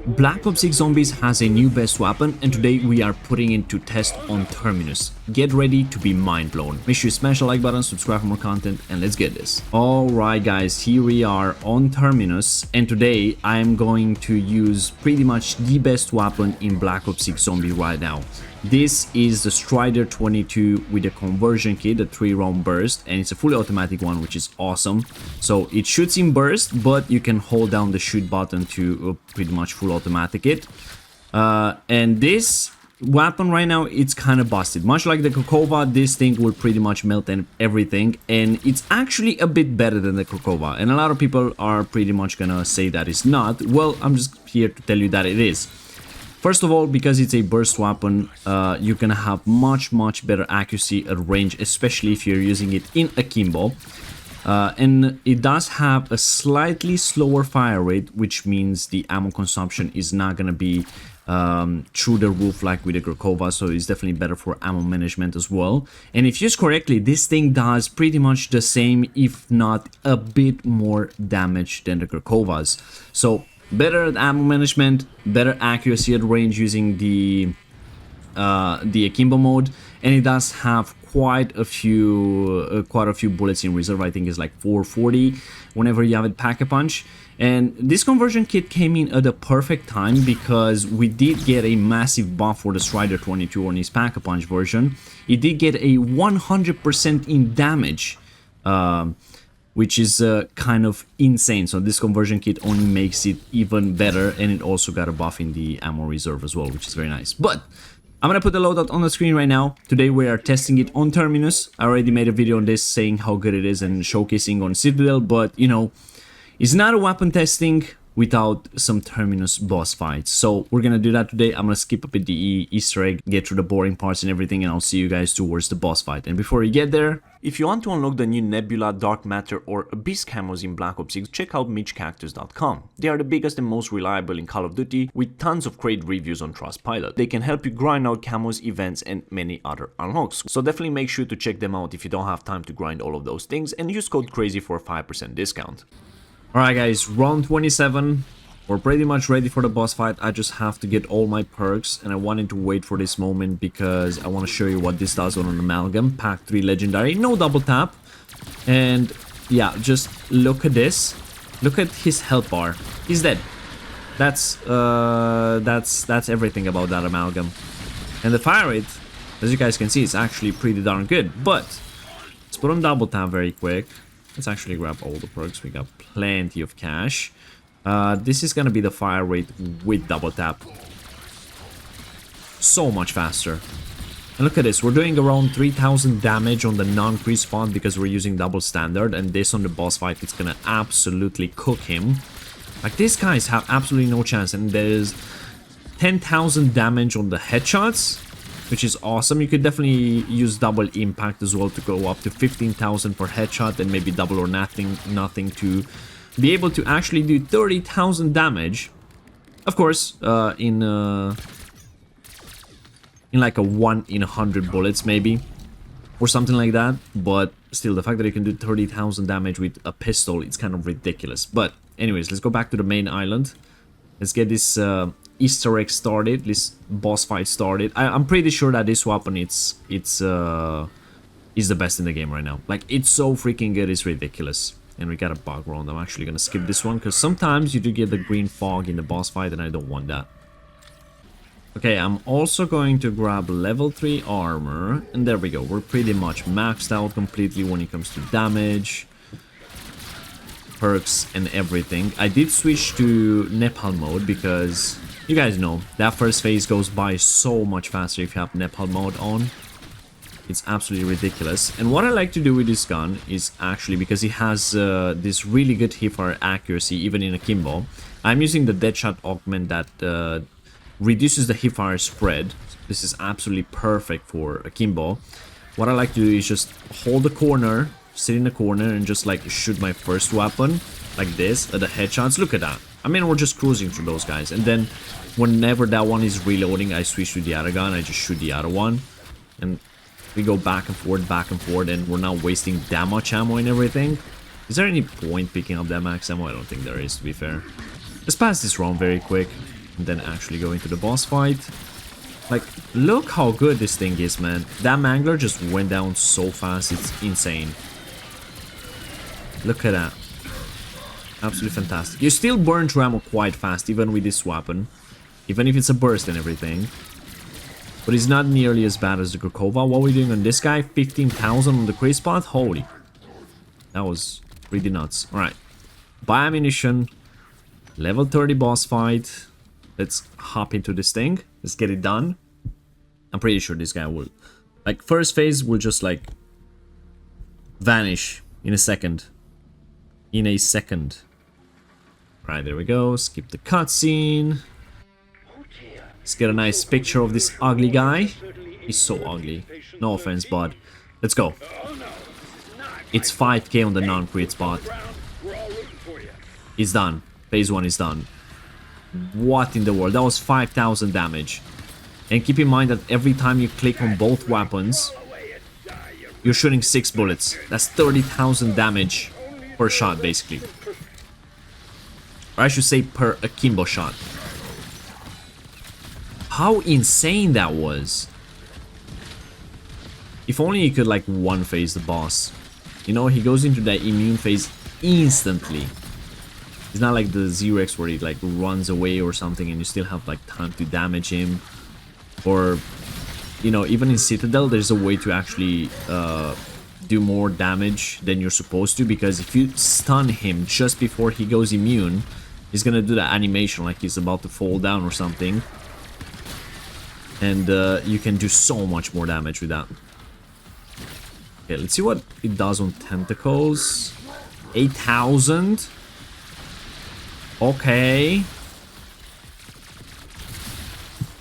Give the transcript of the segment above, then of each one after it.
Black Ops 6 Zombies has a new best weapon, and today we are putting it to test on Terminus. Get ready to be mind blown. Make sure you smash the like button, subscribe for more content, and let's get this. Alright guys, here we are on Terminus, and today I am going to use pretty much the best weapon in Black Ops 6 Zombie right now. This is the Strider 22 with a conversion kit, a 3-round burst, and it's a fully automatic one, which is awesome. So it shoots in burst, but you can hold down the shoot button to pretty much full automatic it. And this weapon right now, it's kind of busted. Much like the Kokova, this thing will pretty much melt everything, and it's actually a bit better than the Kokova. And a lot of people are pretty much gonna say that it's not. Well, I'm just here to tell you that it is. First of all, because it's a burst weapon, you're gonna have much better accuracy at range, especially if you're using it in akimbo. And it does have a slightly slower fire rate, which means the ammo consumption is not gonna be through the roof like with the Kokova, so it's definitely better for ammo management as well. And if used correctly, this thing does pretty much the same, if not a bit more damage than the Kokovas. So better at ammo management, better accuracy at range using the akimbo mode, and it does have quite a few bullets in reserve. I think it's like 440 whenever you have it pack-a-punch. And this conversion kit came in at the perfect time because we did get a massive buff for the Strider 22 on his pack-a-punch version. It did get a 100% in damage, which is kind of insane. So this conversion kit only makes it even better, and it also got a buff in the ammo reserve as well, which is very nice. But I'm gonna put the loadout on the screen right now. Today we are testing it on Terminus. I already made a video on this saying how good it is and showcasing on Citadel, but you know, it's not a weapon testing without some Terminus boss fights. So we're gonna do that today. I'm gonna skip a bit the Easter egg, get through the boring parts and everything, and I'll see you guys towards the boss fight. And before you get there, if you want to unlock the new Nebula, Dark Matter or Abyss camos in Black Ops 6, check out MitchCactus.com. They are the biggest and most reliable in Call of Duty, with tons of great reviews on Trustpilot. They can help you grind out camos, events and many other unlocks. So definitely make sure to check them out if you don't have time to grind all of those things, and use code CRAZY for a 5% discount. Alright guys, round 27. We're pretty much ready for the boss fight. I just have to get all my perks, and I wanted to wait for this moment because I want to show you what this does on an Amalgam. Pack 3 Legendary, no double tap. And yeah, just look at this. Look at his health bar. He's dead. That's everything about that Amalgam. And the fire rate, as you guys can see, is actually pretty darn good. But let's put on double tap very quick. Let's actually grab all the perks. We got plenty of cash. This is gonna be the fire rate with double tap. So much faster. And look at this, we're doing around 3000 damage on the non-crease font because we're using double standard, and this on the boss fight, it's gonna absolutely cook him. Like, these guys have absolutely no chance, and there's 10,000 damage on the headshots, which is awesome. You could definitely use double impact as well to go up to 15,000 per headshot, and maybe double or nothing to be able to actually do 30,000 damage. Of course, in like a 1 in 100 bullets maybe, or something like that. But still, the fact that you can do 30,000 damage with a pistol, it's kind of ridiculous. But anyways, let's go back to the main island. Let's get this Easter egg started, this boss fight started. I'm pretty sure that this weapon is the best in the game right now. Like, it's so freaking good, it's ridiculous. And we got a bug round. I'm actually gonna skip this one because sometimes you do get the green fog in the boss fight, and I don't want that. Okay, I'm also going to grab level 3 armor, and there we go. We're pretty much maxed out completely when it comes to damage, perks and everything. I did switch to Nepal mode because you guys know that first phase goes by so much faster if you have Nepal mode on. It's absolutely ridiculous. And what I like to do with this gun is actually, because it has this really good hipfire accuracy even in akimbo, I'm using the Deadshot augment that reduces the hipfire spread. This is absolutely perfect for akimbo. What I like to do is just hold the corner, sit in the corner, and just like shoot my first weapon like this at the headshots. Look at that. I mean, we're just cruising through those guys, and then whenever that one is reloading, I switch to the other gun. I just shoot the other one, and we go back and forth, and we're not wasting that much ammo and everything. Is there any point picking up that max ammo? I don't think there is, to be fair. Let's pass this round very quick. and then actually go into the boss fight. Like, look how good this thing is, man. That mangler just went down so fast, it's insane. Look at that. Absolutely fantastic. You still burn through ammo quite fast, even with this weapon. Even if it's a burst and everything. But it's not nearly as bad as the Gurkova. What are we doing on this guy? 15,000 on the crit spot? Holy. That was pretty nuts. Alright. Buy ammunition. Level 30 boss fight. Let's hop into this thing. Let's get it done. I'm pretty sure this guy will... Like, first phase will just, like... vanish in a second. In a second. Right, there we go. Skip the cutscene. Let's get a nice picture of this ugly guy. He's so ugly. No offense, bud. Let's go. It's 5k on the non-crit spot. It's done. Phase 1 is done. What in the world? That was 5,000 damage. And keep in mind that every time you click on both weapons, you're shooting 6 bullets. That's 30,000 damage per shot, basically. Or I should say per akimbo shot. How insane that was. If only you could, like, one-phase the boss. You know, he goes into that immune phase instantly. It's not like the Xerox where he, like, runs away or something and you still have, like, time to damage him. Or, you know, even in Citadel, there's a way to actually do more damage than you're supposed to. Because if you stun him just before he goes immune, he's gonna do that animation like he's about to fall down or something. And you can do so much more damage with that. Okay, let's see what it does on tentacles. 8,000. Okay.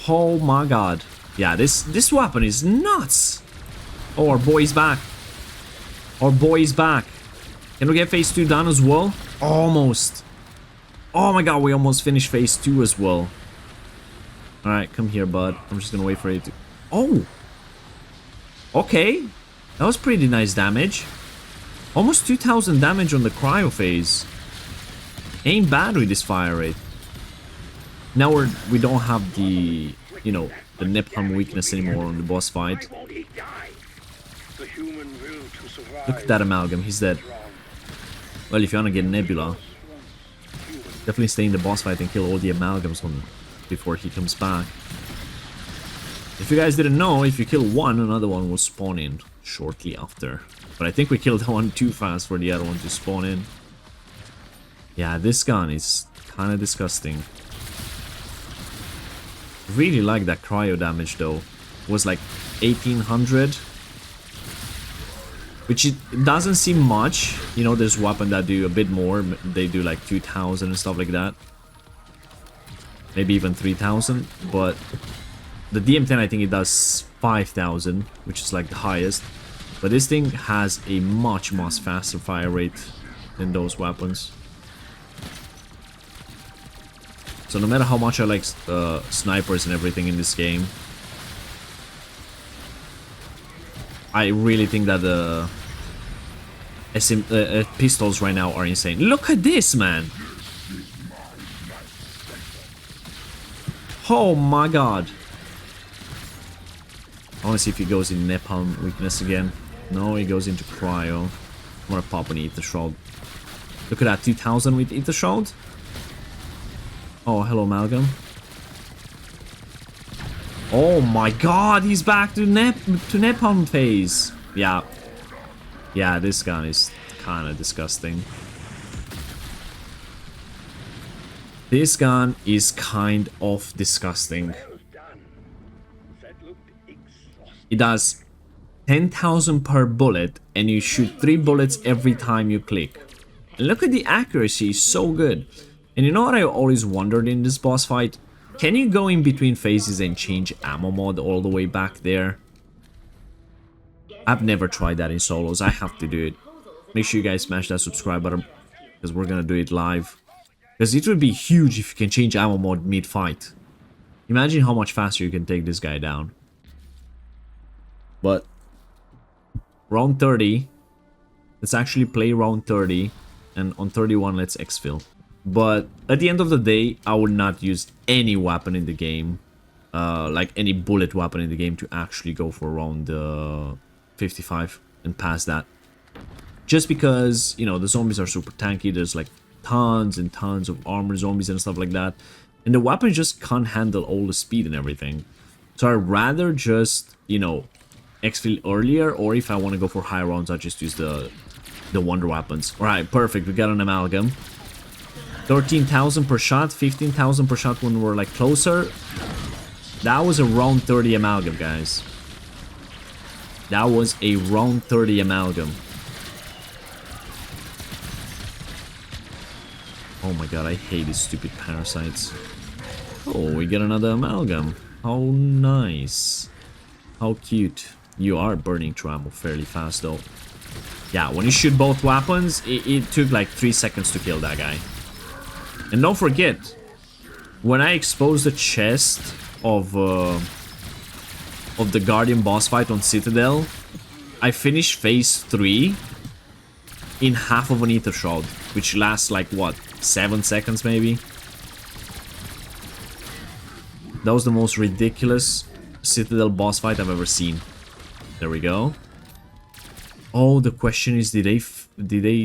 Oh my god. Yeah, this weapon is nuts. Oh, our boy's back. Our boy's back. Can we get phase 2 done as well? Almost. Oh my god, we almost finished phase 2 as well. Alright, come here, bud. I'm just gonna wait for it to... Oh! Okay. That was pretty nice damage. Almost 2,000 damage on the cryo phase. Ain't bad with this fire rate. Now we don't have the, you know, the napalm weakness anymore on the boss fight. Look at that amalgam, he's dead. Well, if you wanna get Nebula, definitely stay in the boss fight and kill all the amalgams on before he comes back. If you guys didn't know, if you kill one, another one will spawn in shortly after. But I think we killed one too fast for the other one to spawn in. Yeah, this gun is kind of disgusting. Really like that cryo damage though. It was like 1800. Which it doesn't seem much. You know, there's weapons that do a bit more. They do like 2000 and stuff like that. Maybe even 3000. But the DM10, I think it does 5000, which is like the highest. But this thing has a much faster fire rate than those weapons. So no matter how much I like snipers and everything in this game, I really think that the pistols right now are insane. Look at this, man! Oh my god! I want to see if he goes in napalm weakness again. No, he goes into cryo. I'm gonna pop an Ether Shroud. Look at that, 2000 with Ether Shroud. Oh, hello, Amalgam. Oh my god, he's back to napalm phase. Yeah. Yeah, this gun is kind of disgusting. This gun is kind of disgusting. It does 10,000 per bullet and you shoot 3 bullets every time you click. And look at the accuracy, it's so good. And you know what I always wondered in this boss fight? Can you go in between phases and change ammo mod all the way back there? I've never tried that in solos, I have to do it. Make sure you guys smash that subscribe button, because we're gonna do it live. Because it would be huge if you can change ammo mod mid-fight. Imagine how much faster you can take this guy down. But round 30, let's actually play round 30, and on 31 let's exfil. But at the end of the day, I would not use any weapon in the game, like any bullet weapon in the game, to actually go for around 55 and pass that. Just because, you know, the zombies are super tanky. There's like tons and tons of armor zombies and stuff like that. And the weapon just can't handle all the speed and everything. So I'd rather just, you know, exfil earlier, or if I want to go for high rounds, I just use the wonder weapons. Alright, perfect. We got an amalgam. 13,000 per shot, 15,000 per shot when we're like closer. That was a round 30 amalgam, guys. That was a round 30 amalgam. Oh my god, I hate these stupid parasites. Oh, we get another amalgam. How nice. How cute. You are burning through ammo fairly fast though. Yeah, when you shoot both weapons, it took like 3 seconds to kill that guy. And don't forget, when I exposed the chest of the Guardian boss fight on Citadel, I finished phase 3 in half of an Ether Shroud, which lasts like, what, 7 seconds maybe? That was the most ridiculous Citadel boss fight I've ever seen. There we go. Oh, the question is, did they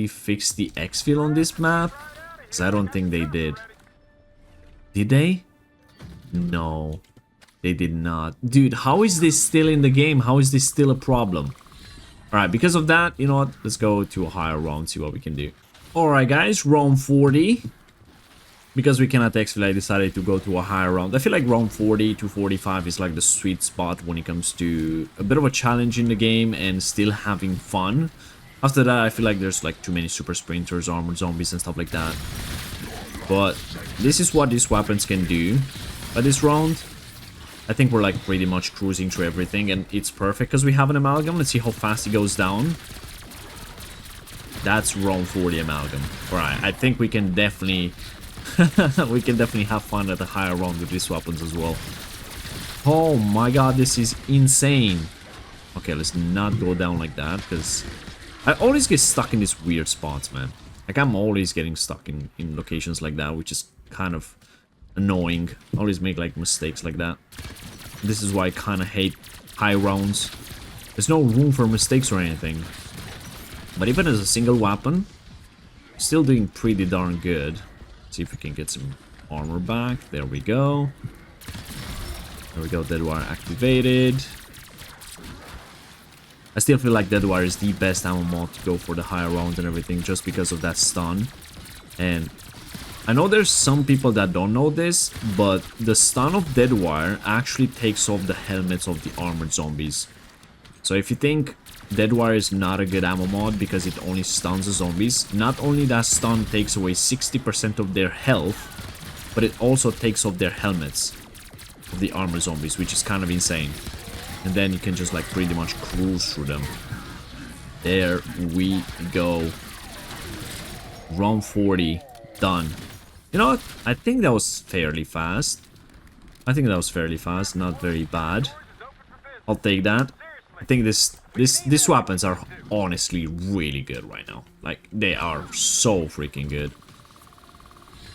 fix the exfil on this map? Because I don't think they did. Did they? No, they did not. Dude, how is this still in the game? How is this still a problem? Alright, because of that, you know what? Let's go to a higher round, see what we can do. Alright guys, round 40. Because we cannot exfil, I decided to go to a higher round. I feel like round 40 to 45 is like the sweet spot when it comes to a bit of a challenge in the game and still having fun. After that, I feel like there's like too many super sprinters, armored zombies and stuff like that. But this is what these weapons can do. By this round, I think we're like pretty much cruising through everything, and it's perfect because we have an amalgam. Let's see how fast it goes down. That's round 40 amalgam. Alright, I think we can definitely we can definitely have fun at a higher round with these weapons as well. Oh my god, this is insane. Okay, let's not go down like that, because I always get stuck in these weird spots, man. Like, I'm always getting stuck in locations like that, which is kind of annoying. I always make like mistakes like that. This is why I kind of hate high rounds. There's no room for mistakes or anything. But even as a single weapon, still doing pretty darn good. See if we can get some armor back. There we go. There we go, dead wire activated. I still feel like dead wire is the best ammo mod to go for the higher rounds and everything, just because of that stun. And I know there's some people that don't know this, but the stun of dead wire actually takes off the helmets of the armored zombies. So if you think dead wire is not a good ammo mod because it only stuns the zombies, not only that stun takes away 60% of their health, but it also takes off their helmets of the armored zombies, which is kind of insane. And then you can just like pretty much cruise through them. There we go. Round 40 done. You know what? I think that was fairly fast. Not very bad. I'll take that. I think these weapons are honestly really good right now. Like, they are so freaking good.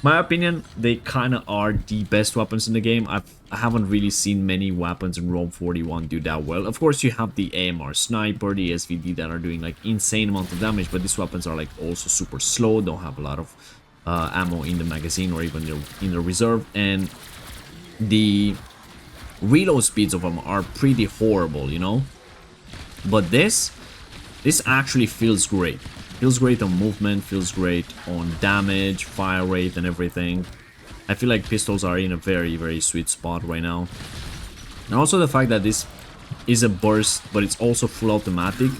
My opinion, they kind of are the best weapons in the game. I haven't really seen many weapons in round 41 do that well. Of course, you have the AMR sniper, the SVD that are doing like insane amount of damage, but these weapons are like also super slow, don't have a lot of ammo in the magazine or even in the reserve, and the reload speeds of them are pretty horrible, you know. But this actually feels great. Feels great on movement, feels great on damage, fire rate and everything. I feel like pistols are in a very, very sweet spot right now. And also the fact that this is a burst, but it's also full automatic,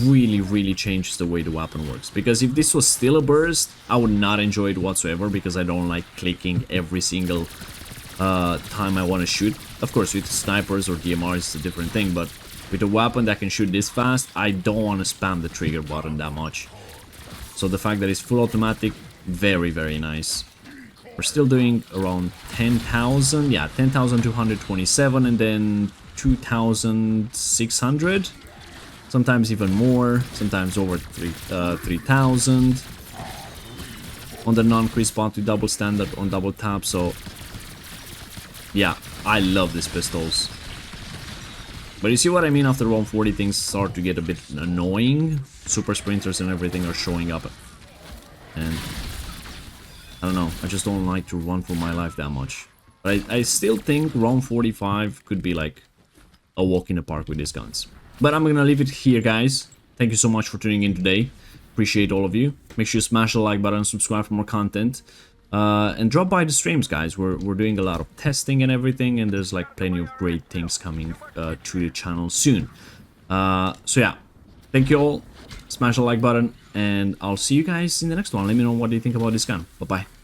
really, really changes the way the weapon works. Because if this was still a burst, I would not enjoy it whatsoever, because I don't like clicking every single time I want to shoot. Of course, with snipers or DMRs, it's a different thing, but with a weapon that can shoot this fast, I don't want to spam the trigger button that much. So the fact that it's full automatic, very, very nice. We're still doing around 10,000, yeah, 10,227, and then 2,600. Sometimes even more, sometimes over 3,000. on the non-crease spot to double standard on double tap. So yeah, I love these pistols. But you see what I mean? After round 40, things start to get a bit annoying. Super sprinters and everything are showing up. And I don't know, I just don't like to run for my life that much. But I still think round 45 could be like a walk in the park with these guns. But I'm gonna leave it here, guys. Thank you so much for tuning in today. Appreciate all of you. Make sure you smash the like button, subscribe for more content. And drop by the streams, guys. We're doing a lot of testing and everything, and there's like plenty of great things coming to the channel soon. So yeah, thank you all. Smash the like button, and I'll see you guys in the next one. Let me know what you think about this gun. Bye bye.